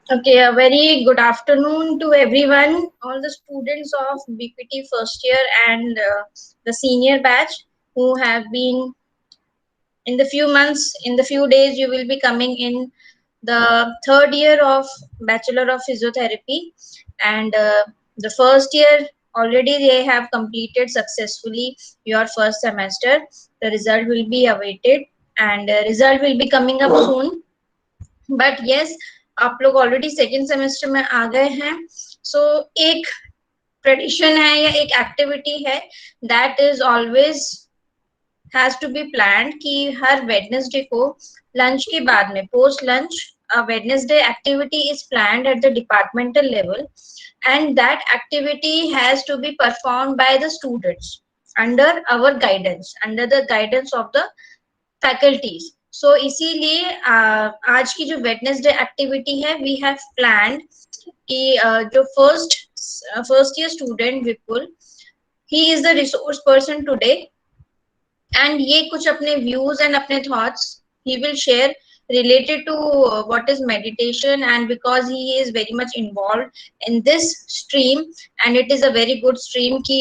Okay, a very good afternoon to everyone, all the students of BPT first year and the senior batch who have been in the few months, in the few days, you will be coming in the third year of Bachelor of Physiotherapy. And the first year already they have completed successfully your first semester. The result will be awaited and result will be coming up soon. But yes आप लोग already second semester में आ गए हैं सो एक tradition है या एक activity है that is always has to be planned कि हर वेडनेसडे को लंच के बाद में post lunch Wednesday activity is planned at the departmental level and that activity has to be performed by the students under our guidance under the guidance of the faculties so इसीलिए आज की जो Wednesday activity है we have planned कि जो first year student Vipul he is the resource person today and ये कुछ अपने व्यूज एंड अपने thoughts he will share related to what is meditation and because he is very much involved in this stream and it is a very good stream कि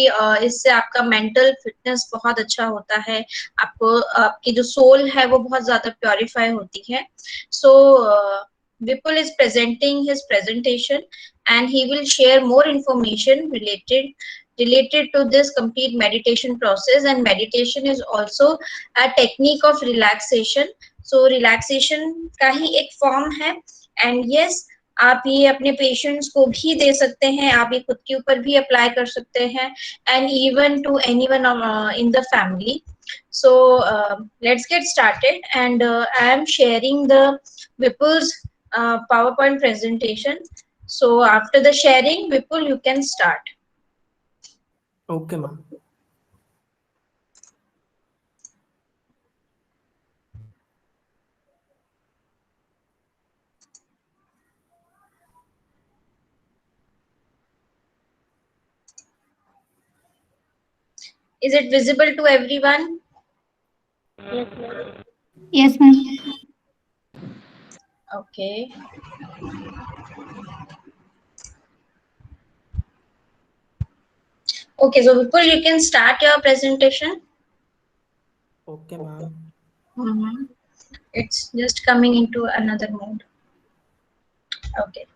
इससे आपका mental fitness बहुत अच्छा होता है आपको आपकी जो soul है वो बहुत ज्यादा purify होती है so Vipul is presenting his presentation and he will share more information related to this complete meditation process and meditation is also a technique of relaxation so relaxation का ही एक फॉर्म है and yes आप ये अपने patients को भी दे सकते हैं आप ये खुद के ऊपर भी अप्लाई कर सकते हैं and even to anyone in the family so let's get started and I am sharing the Vipul's PowerPoint presentation so after the sharing Vipul you can start. Okay ma'am. Is it visible to everyone? Yes, ma'am. Okay. Okay, so Vipul, you can start your presentation. Okay, ma'am. It's just coming into another mode. Okay.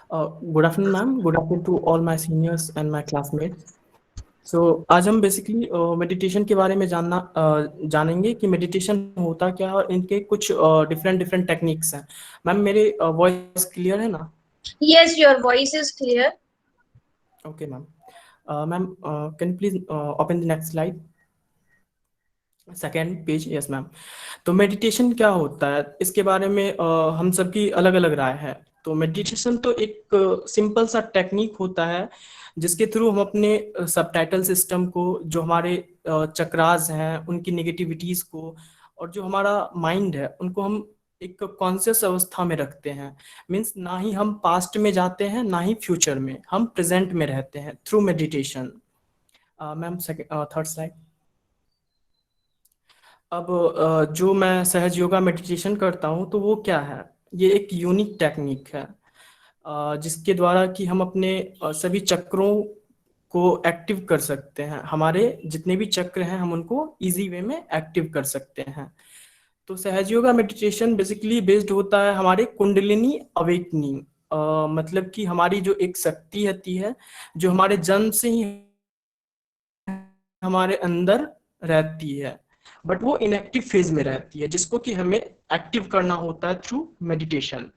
Good afternoon, ma'am. Good afternoon to all my seniors and my classmates. So आज हम basically meditation के बारे में जानेंगे कि meditation होता क्या है और इनके कुछ डिफरेंट टेक्निक्स हैं. मैम मेरे वॉइस क्लियर है ना? Yes, your voice is clear. Okay, ma'am. Ma'am, can you please open the next slide? Second page. Yes ma'am. तो मेडिटेशन क्या होता है इसके बारे में हम सबकी अलग अलग राय है. तो मेडिटेशन तो एक सिंपल सा टेक्निक होता है जिसके थ्रू हम अपने सबटाइटल सिस्टम को, जो हमारे चक्रास हैं उनकी नेगेटिविटीज को और जो हमारा माइंड है उनको हम एक कॉन्शियस अवस्था में रखते हैं. मीन्स ना ही हम पास्ट में जाते हैं ना ही फ्यूचर में, हम प्रेजेंट में रहते हैं through meditation. Ma'am third slide. अब जो मैं सहज योगा मेडिटेशन करता हूँ तो वो क्या है, ये एक यूनिक टेक्निक है जिसके द्वारा कि हम अपने सभी चक्रों को एक्टिव कर सकते हैं. हमारे जितने भी चक्र हैं हम उनको इजी वे में एक्टिव कर सकते हैं. तो सहज योगा मेडिटेशन बेसिकली बेस्ड होता है हमारे कुंडलिनी अवेकनिंग, मतलब कि हमारी जो एक शक्ति होती है जो हमारे जन्म से ही हमारे अंदर रहती है बट वो इनएक्टिव फेज में रहती है, जिसको कि हमें एक्टिव करना होता है थ्रू मेडिटेशन.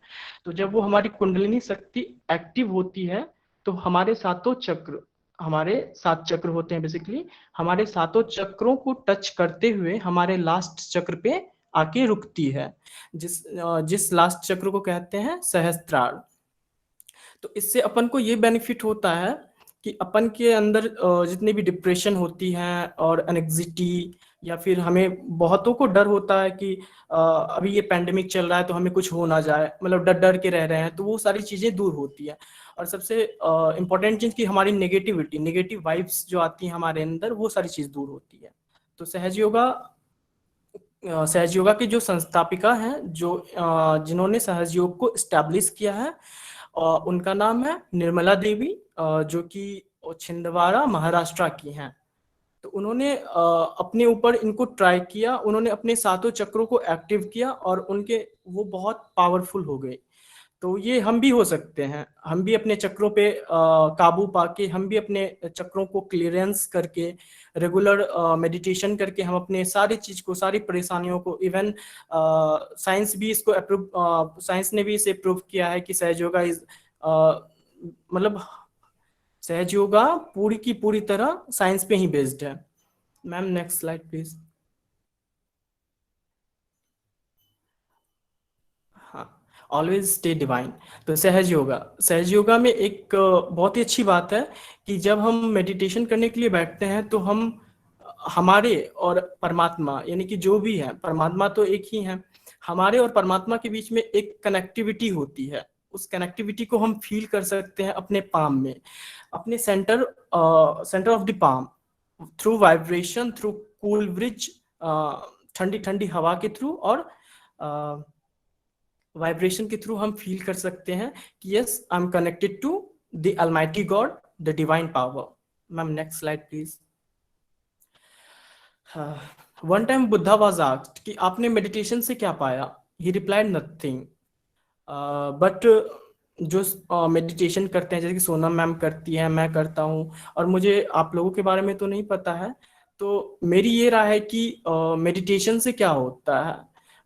तो जब वो हमारी कुंडलिनी शक्ति एक्टिव होती है तो हमारे सातों चक्र, हमारे 7 चक्र होते हैं बेसिकली, हमारे सातों चक्रों को टच करते हुए हमारे लास्ट चक्र पे आके रुकती है, जिस लास्ट चक्र को कहते हैं सहस्त्रार. तो इससे अपन को ये बेनिफिट होता है कि अपन के अंदर जितनी भी डिप्रेशन होती है और एंग्जाइटी, या फिर हमें बहुतों को डर होता है कि अभी ये पैंडेमिक चल रहा है तो हमें कुछ हो ना जाए, मतलब डर डर के रह रहे हैं, तो वो सारी चीजें दूर होती है. और सबसे इम्पोर्टेंट चीज कि हमारी नेगेटिव वाइब्स जो आती है हमारे अंदर, वो सारी चीज दूर होती है. तो सहज योगा सहज योगा की जो संस्थापिका हैं, जो जिन्होंने सहज योग को इस्टेब्लिश किया है, उनका नाम है निर्मला देवी, जो कि छिंदवाड़ा महाराष्ट्र की हैं। तो उन्होंने अपने ऊपर इनको ट्राई किया, उन्होंने अपने सातों चक्रों को एक्टिव किया और उनके वो बहुत पावरफुल हो गए। तो ये हम भी हो सकते हैं, हम भी अपने चक्रों पे काबू पाके, हम भी अपने चक्रों को क्लियरेंस करके, रेगुलर मेडिटेशन करके हम अपने सारी चीज को, सारी परेशानियों को, इवन साइंस भी इसको अप्रूव, साइंस ने भी इसे प्रूव किया है कि सहज योगा इज मतलब सहज योगा पूरी की पूरी तरह साइंस पे ही बेस्ड है। Ma'am next slide please. हाँ, ऑलवेज स्टे डिवाइन। तो सहज योगा में एक बहुत ही अच्छी बात है कि जब हम मेडिटेशन करने के लिए बैठते हैं तो हम हमारे और परमात्मा, यानी कि जो भी है, परमात्मा तो एक ही है, हमारे और परमात्मा के बीच में एक कनेक्टिविटी होती है। उस कनेक्टिविटी को हम फील कर सकते हैं अपने पाम में, अपने centre of the palm, through vibration, through cool bridge, ठंडी ठंडी हवा के थ्रू, और वाइब्रेशन के थ्रू हम फील कर सकते हैं कि yes, I am connected to the almighty God, the divine power. Ma'am next slide please. One time Buddha was asked कि आपने मेडिटेशन से क्या पाया? He replied nothing. बट जो मेडिटेशन करते हैं, जैसे कि सोनम मैम करती है, मैं करता हूँ, और मुझे आप लोगों के बारे में तो नहीं पता है, तो मेरी ये राय है कि मेडिटेशन से क्या होता है।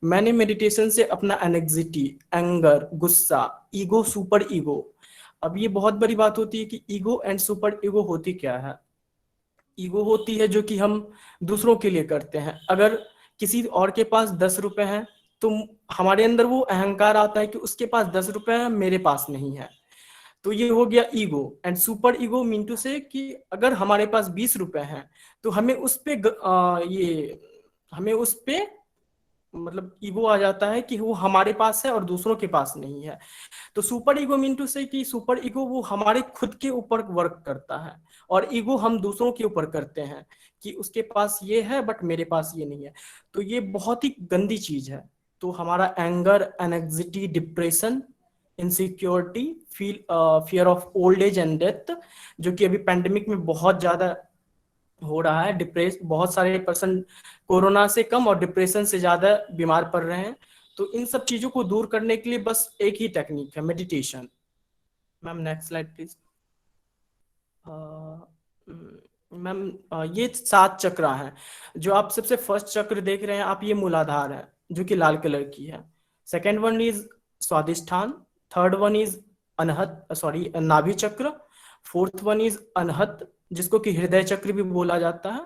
मैंने मेडिटेशन से अपना एंग्जाइटी, एंगर, गुस्सा, ईगो, सुपर ईगो, अब ये बहुत बड़ी बात होती है कि ईगो एंड सुपर ईगो होती क्या है। ईगो होती है जो कि हम दूसरों के लिए करते हैं। अगर किसी और के पास 10 रुपए हैं तो हमारे अंदर वो अहंकार आता है कि उसके पास 10 रुपए हैं, मेरे पास नहीं है। तो ये हो गया ego. And super ego mean to say कि अगर हमारे पास 20 रुपए हैं तो हमें उस पे ये हमें उस पे मतलब ईगो आ जाता है कि वो हमारे पास है और दूसरों के पास नहीं है। तो super ego mean to say कि सुपर ईगो वो हमारे खुद के ऊपर वर्क करता है, और ईगो हम दूसरों के ऊपर करते हैं कि उसके पास ये है बट मेरे पास ये नहीं है। तो ये बहुत ही गंदी चीज है। तो हमारा anger, anxiety, depression, insecurity, fear of old age and death, जो कि अभी पेंडेमिक में बहुत ज्यादा हो रहा है। डिप्रेस बहुत सारे पर्सन कोरोना से कम और डिप्रेशन से ज्यादा बीमार पड़ रहे हैं। तो इन सब चीजों को दूर करने के लिए बस एक ही टेक्निक है, meditation. Ma'am next slide please. Ma'am ये 7 चक्र हैं। जो आप सबसे फर्स्ट चक्र देख रहे हैं आप, ये मूलाधार है जो कि लाल कलर की है। Second one is Swadhisthana. Third one is Anahat, sorry, नाभि चक्र। फोर्थ वन इज अनहत, जिसको कि हृदय चक्र भी बोला जाता है।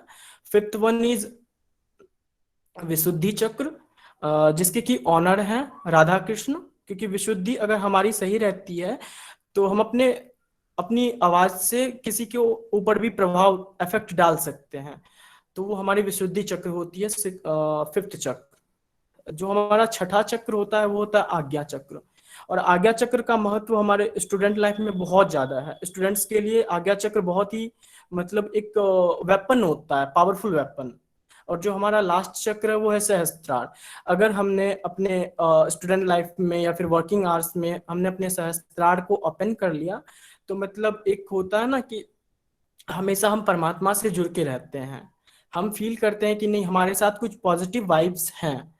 फिफ्थ वन इज विशुद्धि चक्र, जिसके की ऑनर है राधा कृष्ण, क्योंकि विशुद्धि अगर हमारी सही रहती है तो हम अपनी आवाज से किसी के ऊपर भी प्रभाव, इफेक्ट डाल सकते हैं। तो वो हमारी विशुद्धि चक्र होती है, फिफ्थ चक्र। जो हमारा छठा चक्र होता है वो होता है आज्ञा चक्र। और आज्ञा चक्र का महत्व हमारे स्टूडेंट लाइफ में बहुत ज्यादा है। स्टूडेंट्स के लिए आज्ञा चक्र बहुत ही मतलब एक वेपन होता है, पावरफुल वेपन। और जो हमारा लास्ट चक्र है वो है सहस्त्रार। अगर हमने अपने स्टूडेंट लाइफ में या फिर वर्किंग आवर्स में हमने अपने सहस्त्रार को ओपन कर लिया, तो मतलब एक होता है ना कि हमेशा हम परमात्मा से जुड़ के रहते हैं। हम फील करते हैं कि नहीं, हमारे साथ कुछ पॉजिटिव वाइब्स हैं।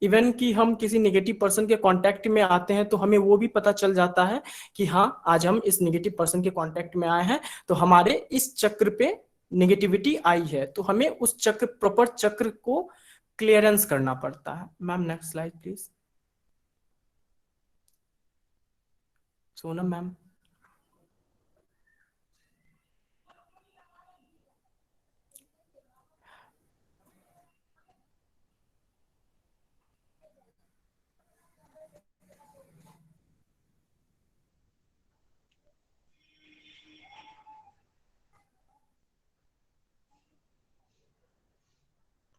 इवन कि हम किसी नेगेटिव पर्सन के कांटेक्ट में आते हैं तो हमें वो भी पता चल जाता है कि हाँ, आज हम इस नेगेटिव पर्सन के कांटेक्ट में आए हैं तो हमारे इस चक्र पे नेगेटिविटी आई है, तो हमें उस चक्र, प्रॉपर चक्र को क्लियरेंस करना पड़ता है। Ma'am next slide please. Sonam ma'am.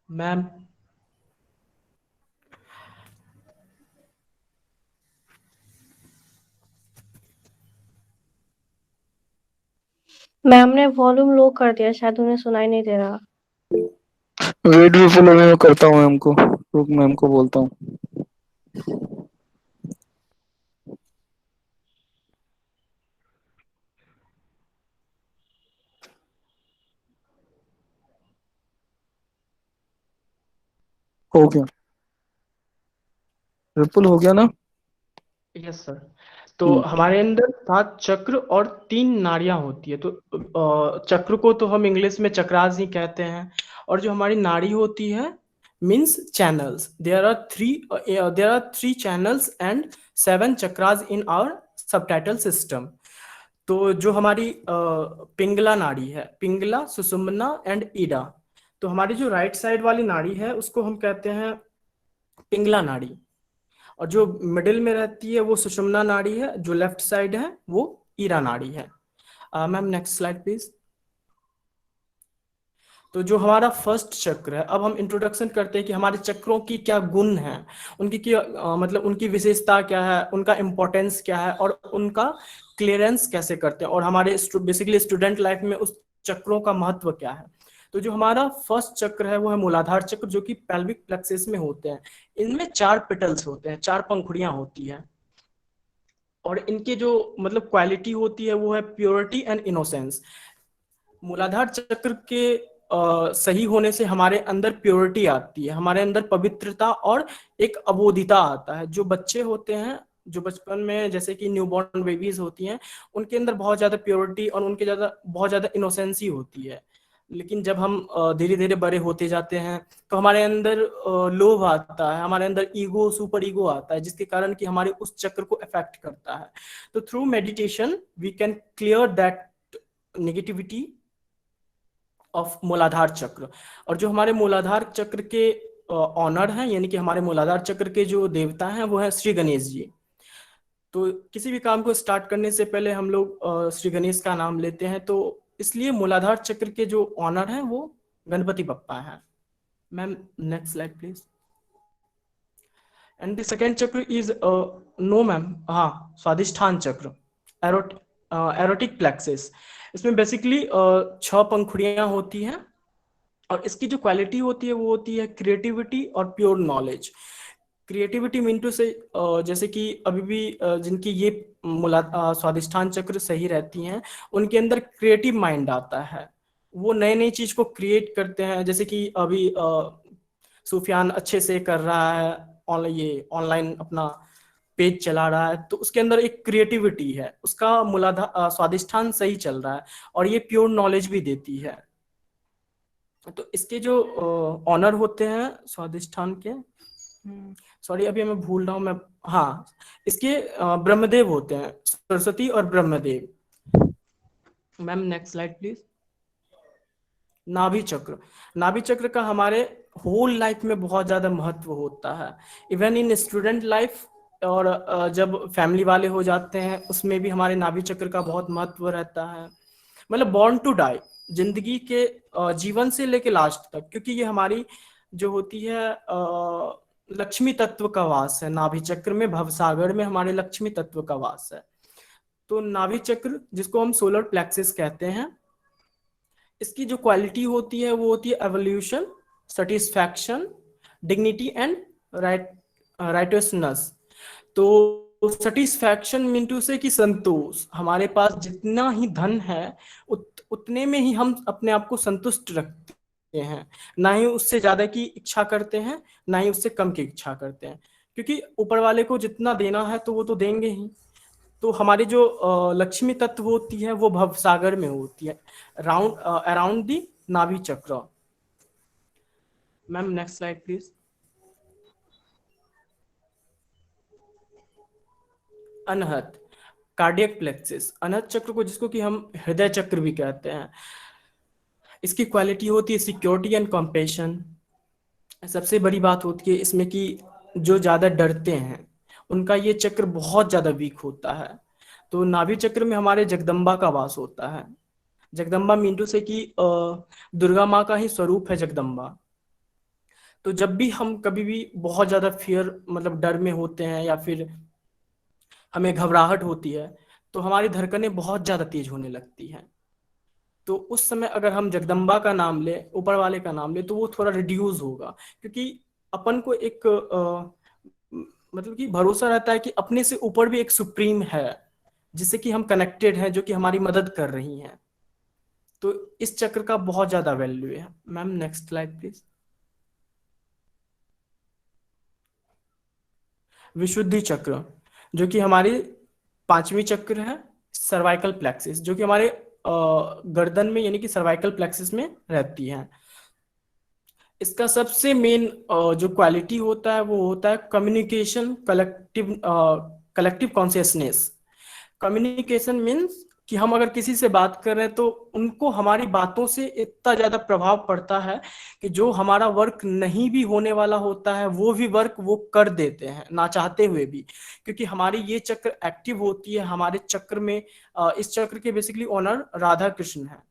Ma'am ma'am ने वॉल्यूम लो कर दिया, शायद उन्हें सुनाई नहीं दे रहा। वेट भी फुल अभी मैं करता हूँ हमको। रुक मैम को बोलता हूँ। हो गया, रिपुल हो गया ना? Yes sir. तो हमारे अंदर 7 चक्र और 3 नाड़ियां होती है। तो चक्र को तो हम इंग्लिश में चक्रास ही कहते हैं। और जो हमारी नाड़ी होती है means channels, there are 3 channels and 7 chakras in our subtle system. तो जो हमारी पिंगला नाड़ी है, पिंगला, सुषुम्ना एंड ईडा। तो हमारी जो राइट साइड वाली नाड़ी है उसको हम कहते हैं पिंगला नाड़ी, और जो मिडिल में रहती है वो सुषुम्ना नाड़ी है, जो लेफ्ट साइड है वो ईरा नाड़ी है। Ma'am next slide please. तो जो हमारा फर्स्ट चक्र है, अब हम इंट्रोडक्शन करते हैं कि हमारे चक्रों की क्या गुण है, उनकी क्या मतलब उनकी विशेषता क्या है, उनका इंपॉर्टेंस क्या है, और उनका क्लियरेंस कैसे करते हैं, और हमारे बेसिकली स्टूडेंट लाइफ में उस चक्रों का महत्व क्या है। तो जो हमारा फर्स्ट चक्र है वो है मूलाधार चक्र, जो कि पेल्विक प्लेक्सस में होते हैं। इनमें 4 पेटल्स होते हैं, 4 पंखुड़ियां होती हैं। और इनके जो मतलब क्वालिटी होती है वो है प्योरिटी एंड इनोसेंस। मूलाधार चक्र के सही होने से हमारे अंदर प्योरिटी आती है, हमारे अंदर पवित्रता और एक अबोधिता आता है। जो बच्चे होते हैं, जो बचपन में जैसे कि न्यूबॉर्न बेबीज होती हैं, उनके अंदर बहुत ज्यादा प्योरिटी और उनके बहुत ज्यादा इनोसेंसी होती है। लेकिन जब हम धीरे धीरे बड़े होते जाते हैं तो हमारे अंदर लोभ आता है, हमारे अंदर ईगो, सुपर ईगो आता है, जिसके कारण कि हमारे उस चक्र को अफेक्ट करता है। तो through meditation we can clear that negativity of Muladhara chakra. और जो हमारे मूलाधार चक्र के ऑनर हैं, यानी कि हमारे मूलाधार चक्र के जो देवता हैं वो है श्री गणेश जी। तो किसी भी काम को स्टार्ट करने से पहले हम लोग श्री गणेश का नाम लेते हैं, तो इसलिए मूलाधार चक्र के जो ऑनर हैं वो गणपति बप्पा हैं। Ma'am next slide please. And the second चक्र इज नो मैम, हाँ, स्वादिष्ठान चक्र, एरोटिक प्लेक्सिस। इसमें बेसिकली 6 पंखुड़ियां होती हैं, और इसकी जो क्वालिटी होती है वो होती है क्रिएटिविटी और pure knowledge. Creativity mean to say जैसे कि अभी भी जिनकी ये स्वादिष्ठान चक्र सही रहती हैं, उनके अंदर क्रिएटिव माइंड आता है, वो नई नई चीज को क्रिएट करते हैं। जैसे कि अभी सुफियान अच्छे से कर रहा है, ये ऑनलाइन अपना पेज चला रहा है, तो उसके अंदर एक क्रिएटिविटी है, उसका मूलाधार स्वादिष्ठान सही चल रहा है, और ये प्योर नॉलेज भी देती है। तो इसके जो ऑनर होते हैं स्वादिष्ठान के, सॉरी अभी मैं भूल रहा हूँ मैं, हाँ, इसके ब्रह्मदेव होते हैं, सरस्वती और Brahmadev. Ma'am next slide please. नाभि चक्र, नाभि चक्र का हमारे होल लाइफ में बहुत ज्यादा महत्व होता है, इवन इन स्टूडेंट लाइफ, और जब फैमिली वाले हो जाते हैं उसमें भी हमारे नाभि चक्र का बहुत महत्व रहता है। मतलब बॉर्न टू डाई, जिंदगी के जीवन से लेके लास्ट तक, क्योंकि ये हमारी जो होती है लक्ष्मी तत्व का वास है। नाभि चक्र में, भवसागर में हमारे लक्ष्मी तत्व का वास है। तो नाभि चक्र, जिसको हम सोलर प्लेक्सिस कहते हैं, इसकी जो क्वालिटी होती है वो होती है evolution, satisfaction, dignity and righteousness. तो सेटिस्फैक्शन मीन टू से कि संतोष, हमारे पास जितना ही धन है उतने में ही हम अपने आप को संतुष्ट रखते हैं, ना ही उससे ज्यादा की इच्छा करते हैं, ना ही उससे कम की इच्छा करते हैं, क्योंकि ऊपर वाले को जितना देना है तो वो तो देंगे ही। तो हमारी जो लक्ष्मी तत्व होती है वो भवसागर में होती है, अराउंड दी नाभि चक्र। Ma'am next slide please. Anahat, cardiac plexus, Anahat चक्र को, जिसको कि हम हृदय चक्र भी कहते हैं, इसकी क्वालिटी होती है सिक्योरिटी एंड कॉम्पेशन। सबसे बड़ी बात होती है इसमें कि जो ज्यादा डरते हैं उनका ये चक्र बहुत ज्यादा वीक होता है। तो नाभि चक्र में हमारे जगदम्बा का वास होता है। जगदम्बा मीन से कि दुर्गा माँ का ही स्वरूप है जगदम्बा। तो जब भी हम कभी भी बहुत ज्यादा फियर मतलब डर में होते हैं, या फिर हमें घबराहट होती है, तो हमारी धड़कनें बहुत ज्यादा तेज होने लगती हैं। तो उस समय अगर हम जगदम्बा का नाम ले, ऊपर वाले का नाम ले, तो वो थोड़ा रिड्यूस होगा, क्योंकि अपन को एक मतलब कि भरोसा रहता है कि अपने से ऊपर भी एक सुप्रीम है जिससे कि हम कनेक्टेड हैं, जो कि हमारी मदद कर रही हैं। तो इस चक्र का बहुत ज्यादा वैल्यू है। Ma'am next slide please. विशुद्धि चक्र, जो कि हमारी पांचवी चक्र है, सर्वाइकल प्लेक्सिस, जो कि हमारे गर्दन में यानी कि सर्वाइकल प्लेक्सिस में रहती है। इसका सबसे मेन जो क्वालिटी होता है वो होता है communication, collective consciousness. Communication means कि हम अगर किसी से बात कर रहे हैं तो उनको हमारी बातों से इतना ज्यादा प्रभाव पड़ता है कि जो हमारा वर्क नहीं भी होने वाला होता है वो भी वर्क वो कर देते हैं ना चाहते हुए भी, क्योंकि हमारी ये चक्र एक्टिव होती है। हमारे चक्र में इस चक्र के बेसिकली ओनर राधा कृष्ण है।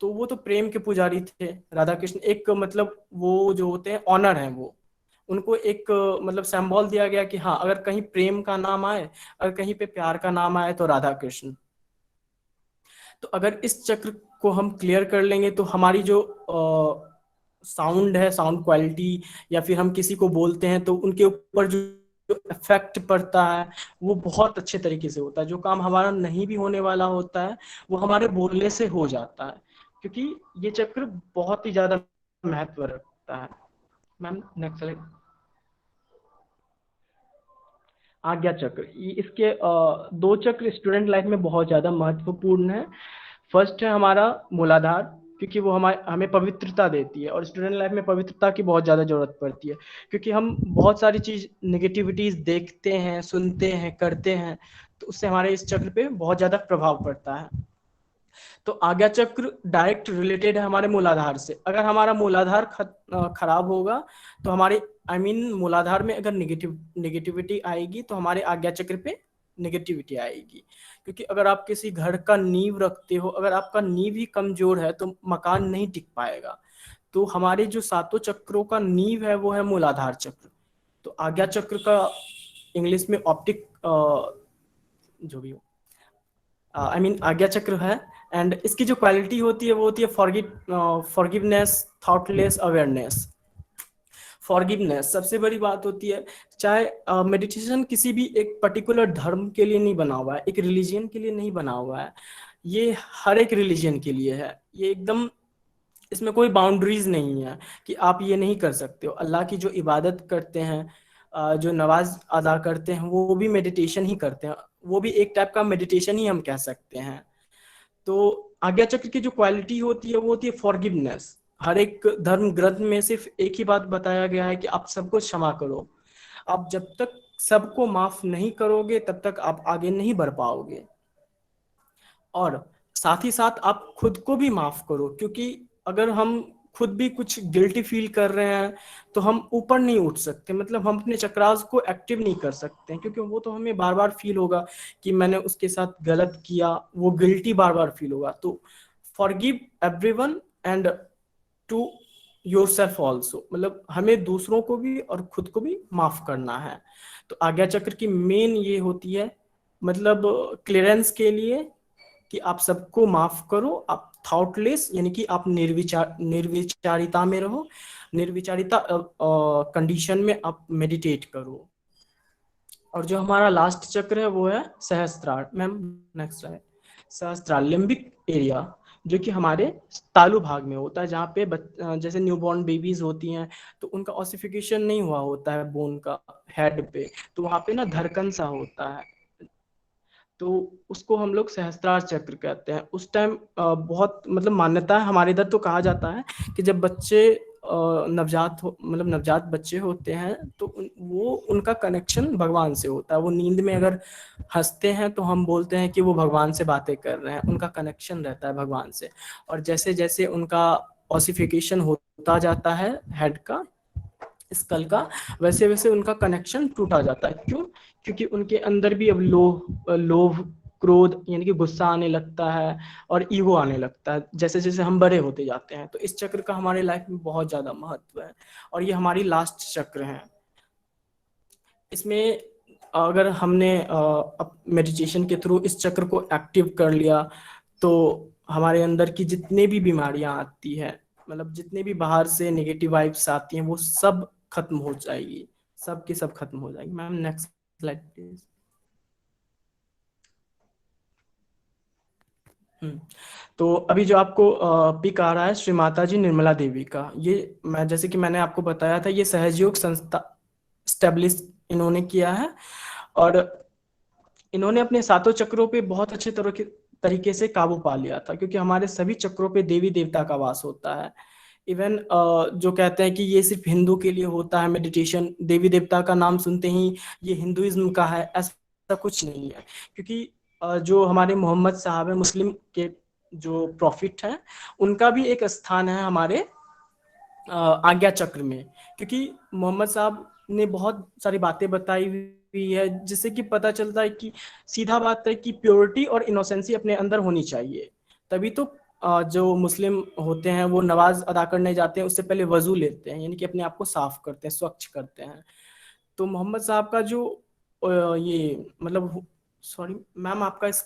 तो वो तो प्रेम के पुजारी थे राधा कृष्ण, एक मतलब वो जो होते हैं ऑनर हैं, वो उनको एक मतलब सिंबल दिया गया कि हाँ अगर कहीं प्रेम का नाम आए, अगर कहीं पे प्यार का नाम आए तो राधा कृष्ण। तो अगर इस चक्र को हम क्लियर कर लेंगे तो हमारी जो साउंड है, साउंड क्वालिटी, या फिर हम किसी को बोलते हैं तो उनके ऊपर जो इफेक्ट पड़ता है वो बहुत अच्छे तरीके से होता है। जो काम हमारा नहीं भी होने वाला होता है वो हमारे बोलने से हो जाता है, क्योंकि ये चक्र बहुत ही ज्यादा महत्व रखता है। Ma'am next slide. आज्ञा चक्र, इसके दो चक्र स्टूडेंट लाइफ में बहुत ज्यादा महत्वपूर्ण है। फर्स्ट है हमारा मूलाधार, क्योंकि वो हमें पवित्रता देती है, और स्टूडेंट लाइफ में पवित्रता की बहुत ज्यादा जरूरत पड़ती है, क्योंकि हम बहुत सारी चीज नेगेटिविटीज देखते हैं, सुनते हैं, करते हैं, तो उससे हमारे इस चक्र पे बहुत ज्यादा प्रभाव पड़ता है। तो आज्ञा चक्र डायरेक्ट रिलेटेड है हमारे मूलाधार से। अगर हमारा मूलाधार खराब होगा तो हमारे मूलाधार में अगर नेगेटिविटी आएगी तो हमारे आज्ञा चक्र पे नेगेटिविटी आएगी। क्योंकि अगर आप किसी घर का नींव रखते हो, अगर आपका नींव ही कमजोर है तो मकान नहीं टिक पाएगा। तो हमारे जो सातों चक्रों का नींव है वो है मूलाधार चक्र। तो आज्ञा चक्र का इंग्लिश में ऑप्टिक जो भी हो आज्ञा चक्र है। एंड इसकी जो क्वालिटी होती है वो होती है फॉरगिवनेस, थॉटलेस अवेयरनेस। फॉरगिवनेस सबसे बड़ी बात होती है। चाहे मेडिटेशन किसी भी एक पर्टिकुलर धर्म के लिए नहीं बना हुआ है, एक रिलीजन के लिए नहीं बना हुआ है, ये हर एक रिलीजन के लिए है। ये एकदम, इसमें कोई बाउंड्रीज नहीं है कि आप ये नहीं कर सकते हो। अल्लाह की जो इबादत करते हैं, जो नमाज अदा करते हैं, वो भी मेडिटेशन ही करते हैं, वो भी एक टाइप का मेडिटेशन ही हम कह सकते हैं। तो आज्ञा चक्र की जो क्वालिटी होती है वो होती है फॉरगिवनेस। हर एक धर्म ग्रंथ में सिर्फ एक ही बात बताया गया है कि आप सबको क्षमा करो। आप जब तक सबको माफ नहीं करोगे तब तक आप आगे नहीं बढ़ पाओगे। और साथ ही साथ आप खुद को भी माफ करो, क्योंकि अगर हम खुद भी कुछ गिल्टी फील कर रहे हैं तो हम ऊपर नहीं उठ सकते, मतलब हम अपने चक्रास को एक्टिव नहीं कर सकते हैं, क्योंकि वो तो हमें बार बार फील होगा कि मैंने उसके साथ गलत किया, वो गिल्टी बार बार फील होगा। तो forgive everyone and to yourself also, मतलब हमें दूसरों को भी और खुद को भी माफ करना है। तो आज्ञा चक्र की मेन ये होती है, मतलब क्लियरेंस के लिए कि आप सबको माफ करो, आप थॉटलेस यानी कि आप निर्विचारिता में रहो, निर्विचारिता कंडीशन में आप मेडिटेट करो। और जो हमारा लास्ट चक्र है वो है सहस्त्रार। मैम नेक्स्ट है सहस्त्रार, लिम्बिक एरिया, जो कि हमारे तालु भाग में होता है, जहाँ पे जैसे न्यूबॉर्न बेबीज होती हैं तो उनका ऑसिफिकेशन नहीं हुआ होता है बोन का हेड पे, तो वहाँ पे ना धड़कन सा होता है, तो उसको हम लोग सहस्त्रार चक्र कहते हैं। उस टाइम बहुत मतलब मान्यता है हमारे इधर, तो कहा जाता है कि जब बच्चे नवजात हो, मतलब नवजात बच्चे होते हैं तो वो उनका कनेक्शन भगवान से होता है। वो नींद में अगर हंसते हैं तो हम बोलते हैं कि वो भगवान से बातें कर रहे हैं, उनका कनेक्शन रहता है भगवान से। और जैसे जैसे उनका ऑसिफिकेशन होता जाता है हेड का, स्कल का, वैसे वैसे उनका कनेक्शन टूटा जाता है। क्यों? क्योंकि उनके अंदर भी अब लोभ, क्रोध यानी कि गुस्सा आने लगता है और ईगो आने लगता है जैसे जैसे हम बड़े होते जाते हैं। तो इस चक्र का हमारे लाइफ में बहुत ज्यादा महत्व है, और ये हमारी लास्ट चक्र है। इसमें अगर हमने मेडिटेशन के थ्रू इस चक्र को एक्टिव कर लिया तो हमारे अंदर की जितने भी बीमारियां आती है, मतलब जितने भी बाहर से नेगेटिव वाइब्स आती हैं, वो सब खत्म हो जाएगी, सब की सब खत्म हो जाएगी। Ma'am next slide please. तो अभी जो आपको पिक आ रहा है श्री माता जी निर्मला देवी का, ये मैं जैसे कि मैंने आपको बताया था, ये सहयोग संस्था स्टेब्लिश इन्होंने किया है, और इन्होंने अपने सातों चक्रों पे बहुत अच्छे तरीके से काबू पा लिया था, क्योंकि हमारे सभी चक्रों पे देवी देवता का वास होता है। इवन जो कहते हैं कि ये सिर्फ हिंदू के लिए होता है मेडिटेशन, देवी देवता का नाम सुनते ही ये हिंदुइज्म का है, ऐसा कुछ नहीं है। क्योंकि जो हमारे मोहम्मद साहब है, मुस्लिम के जो प्रॉफिट हैं, उनका भी एक स्थान है हमारे आज्ञा चक्र में। क्योंकि मोहम्मद साहब ने बहुत सारी बातें बताई हुई है, जिससे कि पता चलता है कि सीधा बात है कि प्योरिटी और इनोसेंसी अपने अंदर होनी चाहिए। तभी तो जो मुस्लिम होते हैं वो नमाज अदा करने जाते हैं, उससे पहले वजू लेते हैं, यानी कि अपने आप को साफ करते हैं, स्वच्छ करते हैं। तो मोहम्मद साहब का जो ये मतलब, सॉरी मैम आपका इस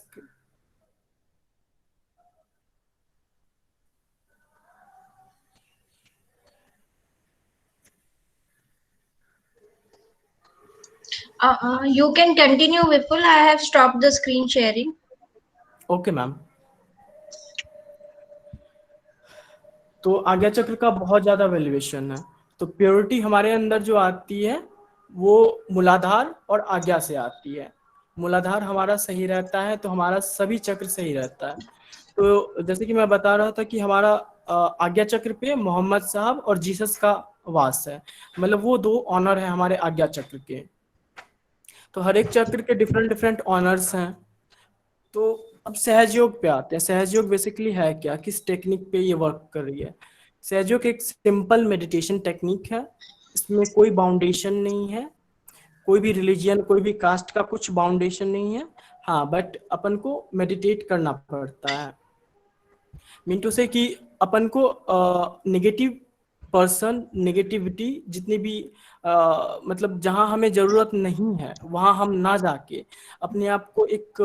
You can continue, Vipul. I have stopped the screen sharing. Okay ma'am. तो आज्ञा चक्र का बहुत ज्यादा वैल्यूएशन है। तो प्योरिटी हमारे अंदर जो आती है वो मूलाधार और आज्ञा से आती है। मूलाधार हमारा सही रहता है तो हमारा सभी चक्र सही रहता है। तो जैसे कि मैं बता रहा था कि हमारा आज्ञा चक्र पे मोहम्मद साहब और जीसस का वास है, मतलब वो दो ऑनर है हमारे आज्ञा चक्र के। तो हर एक चक्र के डिफरेंट डिफरेंट ऑनर्स हैं। तो अब सहजयोग पे आते हैं। सहजयोग बेसिकली है क्या, किस टेक्निक पे ये वर्क कर रही है? सहजयोग एक सिंपल मेडिटेशन टेक्निक है। इसमें कोई बाउंडेशन नहीं है, कोई भी रिलीजियन, कोई भी कास्ट का कुछ बाउंडेशन नहीं है। हाँ, बट अपन को मेडिटेट करना पड़ता है। मीन टू से कि अपन को नेगेटिव पर्सन, नेगेटिविटी जितनी भी मतलब जहां हमें जरूरत नहीं है वहां हम ना जाके अपने आप को एक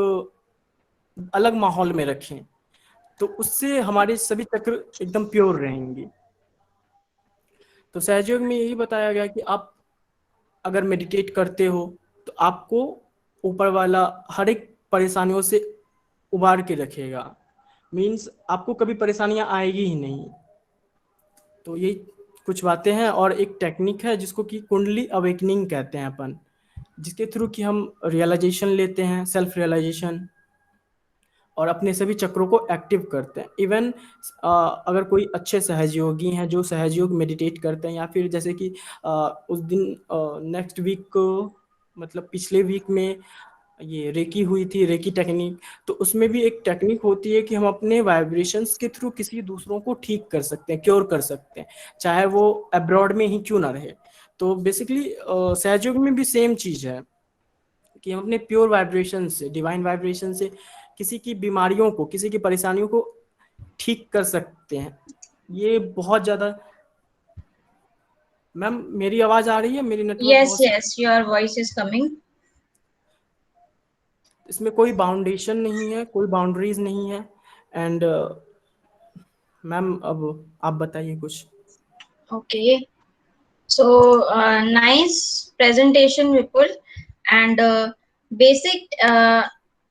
अलग माहौल में रखें, तो उससे हमारे सभी चक्र एकदम प्योर रहेंगे। तो सहयोग में यही बताया गया कि आप अगर मेडिटेट करते हो तो आपको ऊपर वाला हर एक परेशानियों से उबार के रखेगा। मीन्स आपको कभी परेशानियां आएगी ही नहीं। तो ये कुछ बातें हैं। और एक टेक्निक है जिसको कि कुंडली अवेकनिंग कहते हैं अपन, जिसके थ्रू कि हम रियलाइजेशन लेते हैं, सेल्फ रियलाइजेशन, और अपने सभी चक्रों को एक्टिव करते हैं। इवन अगर कोई अच्छे सहयोगी हैं जो सहयोग मेडिटेट करते हैं, या फिर जैसे कि उस दिन नेक्स्ट वीक को, मतलब पिछले वीक में ये रेकी हुई थी, रेकी टेक्निक, तो उसमें भी एक टेक्निक होती है कि हम अपने वाइब्रेशंस के थ्रू किसी दूसरों को ठीक कर सकते हैं, क्योर कर सकते हैं, चाहे वो अब्रॉड में ही क्यों ना रहे। तो बेसिकली सहयोग में भी सेम चीज है कि हम अपने प्योर वाइब्रेशन से, डिवाइन वाइब्रेशन से किसी की बीमारियों को, किसी की परेशानियों को ठीक कर सकते हैं। ये बहुत ज्यादा। मैम मेरी आवाज आ रही है? मेरी नेटवर्क Yes, बहुत, yes, your voice is coming. इसमें कोई बाउंडेशन नहीं है, कोई बाउंड्रीज नहीं है। एंड मैम अब आप बताइए कुछ। Okay. So nice presentation, Vipul. And basic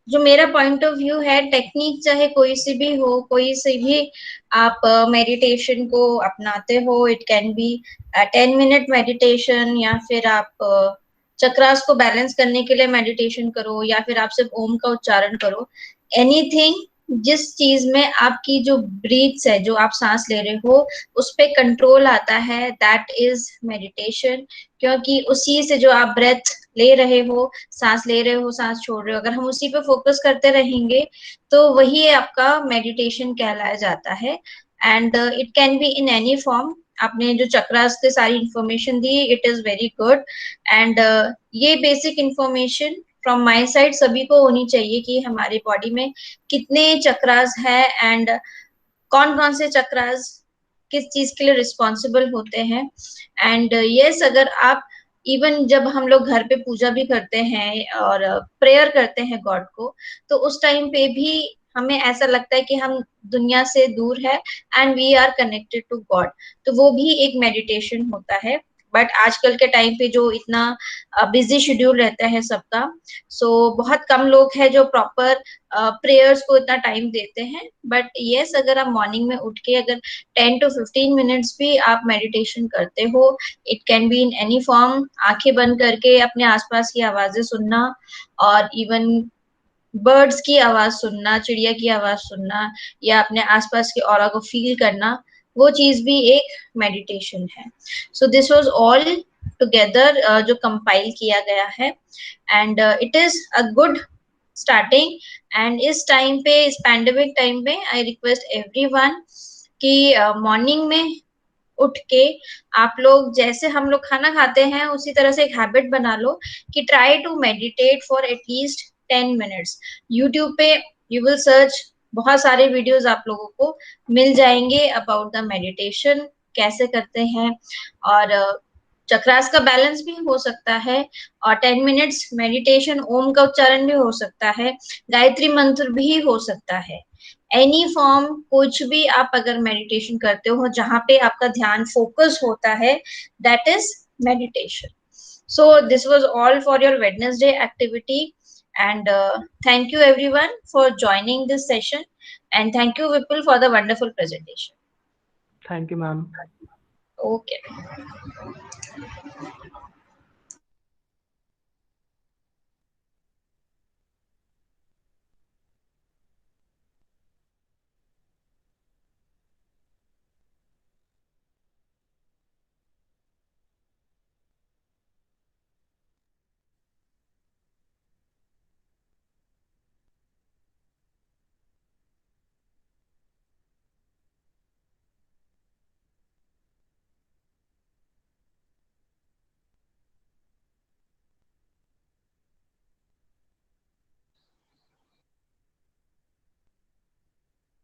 जो मेरा पॉइंट ऑफ व्यू है, टेक्निक चाहे कोई सी भी हो, कोई से भी आप मेडिटेशन को अपनाते हो, it can B 10 minute meditation, या फिर आप चक्रास को बैलेंस करने के लिए मेडिटेशन करो, या फिर आप सिर्फ ओम का उच्चारण करो, एनीथिंग जिस चीज में आपकी जो ब्रीथ्स है, जो आप सांस ले रहे हो, उस पे कंट्रोल आता है, दैट इज मेडिटेशन। क्योंकि उसी से जो आप ब्रेथ ले रहे हो, सांस ले रहे हो, सांस छोड़ रहे हो, अगर हम उसी पे फोकस करते रहेंगे तो वही आपका मेडिटेशन कहलाया जाता है। And it can be in any form. आपने जो चक्रास के सारी इंफॉर्मेशन दी, it is very good. And ये basic information from my side सभी को होनी चाहिए कि हमारी बॉडी में कितने चक्रास है, एंड कौन कौन से चक्रास किस चीज के लिए रिस्पॉन्सिबल होते हैं। एंड यस, अगर आप इवन जब हम लोग घर पे पूजा भी करते हैं और प्रेयर करते हैं गॉड को, तो उस टाइम पे भी हमें ऐसा लगता है कि हम दुनिया से दूर है and we are connected to God, तो वो भी एक मेडिटेशन होता है। बट आजकल के टाइम पे जो इतना बिजी शेड्यूल रहता है सबका, सो बहुत कम लोग हैं जो प्रॉपर प्रेयर्स को इतना टाइम देते हैं। बट यस, अगर आप मॉर्निंग में उठ के अगर 10 to 15 मिनट्स भी आप मेडिटेशन करते हो, it can be in any form, आंखें बंद करके अपने आसपास की आवाजें सुनना, और इवन बर्ड्स की आवाज सुनना, चिड़िया की आवाज सुनना, या अपने आसपास के ऑरा को फील करना, वो चीज भी एक मेडिटेशन है। So this was all together जो कंपाइल किया गया है, and it is a good starting. And इस टाइम पे, इस पैंडेमिक टाइम पे, आई रिक्वेस्ट एवरीवन कि मॉर्निंग में उठ के आप लोग, जैसे हम लोग खाना खाते हैं उसी तरह से एक हैबिट बना लो कि try to meditate for at least 10 minutes. YouTube पे यू विल सर्च, बहुत सारे वीडियोस आप लोगों को मिल जाएंगे अबाउट द मेडिटेशन, कैसे करते हैं। और चक्रास का बैलेंस भी हो सकता है, और 10 मिनट्स मेडिटेशन, ओम का उच्चारण भी हो सकता है, गायत्री मंत्र भी हो सकता है। एनी फॉर्म, कुछ भी आप अगर मेडिटेशन करते हो जहां पे आपका ध्यान फोकस होता है, that is meditation. So this was all for your Wednesday activity, and thank you everyone for joining this session, and thank you Vipul for the wonderful presentation. Thank you ma'am. Okay.